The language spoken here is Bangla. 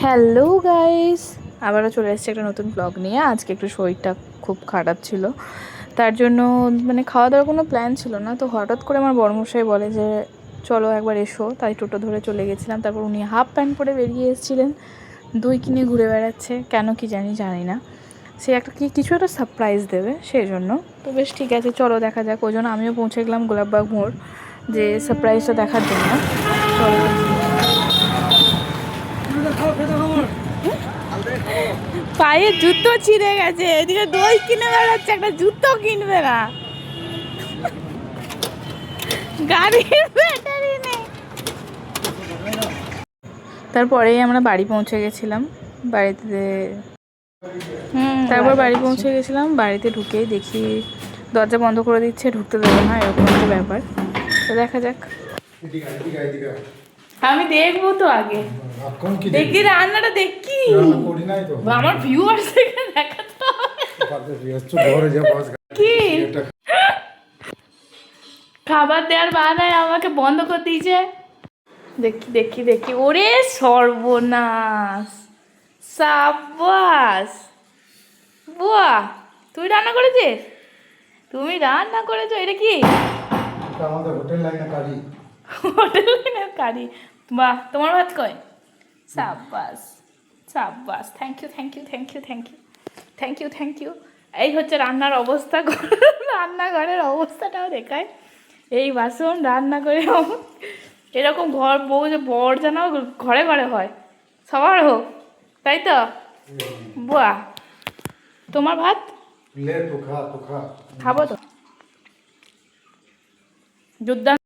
হ্যালো গাইস, আবারও চলে এসেছি একটা নতুন ব্লগ নিয়ে। আজকে একটু শরীরটা খুব খারাপ ছিল, তার জন্য মানে খাওয়া দাওয়ার কোনো প্ল্যান ছিল না। তো হঠাৎ করে আমার বড়মশাই বলে যে চলো একবার এসো, তাই টোটো ধরে চলে গেছিলাম। তারপর উনি হাফ প্যান্ট পরে বেরিয়ে এসেছিলেন, দই কিনে ঘুরে বেড়াচ্ছে, কেন কি জানি না। সে একটা কিছু একটা সারপ্রাইজ দেবে সেই জন্য। তো বেশ ঠিক আছে, চলো দেখা যাক। ওই জন্য আমিও পৌঁছে গেলাম গোলাপবাগ মোড়, যে সারপ্রাইজটা দেখার জন্য। চলো। পায়ে জুতো ছিঁড়ে গেছে, এদিকে দই কিনে বেড়াচ্ছে, একটা জুতো কিনবে না। গাড়ির ব্যাটারি নেই। তারপরেই আমরা বাড়ি পৌঁছে গেছিলাম। তারপর বাড়ি পৌঁছে গেছিলাম। বাড়িতে ঢুকেই দেখি দরজা বন্ধ করে দিচ্ছে, ঢুকতে দেবে না, এরকম একটা ব্যাপার। তো দেখা যাক। আমি দেখবো তো আগে, দেখি রান্নাটা দেখি, আমার ভিউয়ার্স দেখাতে কি খাবার দেওয়ার বাহানায় আমাকে বন্ধ করে দিয়েছে। দেখি দেখি দেখি, ওরে সর্বনাশ, সাবাস, বাহ, তুই রান্না করেছিস? তুমি রান্না করেছো? এটা কি? আমাদের হোটেল লাইনে কারি। হোটেল লাইনের কারি। বাহ, তোমার ভাত কয়? সাবাস সাবাস, thank you thank you thank you thank you thank you thank you. এই হচ্ছে রান্নার অবস্থা। রান্নাঘরের অবস্থাটাও দেখায়। এই বাসন রান্না করে এরকম ঘর বউ যে বর যেন ঘরে ঘরে হয়, সবার হোক, তাই তো? বাহ, তোমার ভাত? লে তো খা খাবো তো। দুর্দান্ত।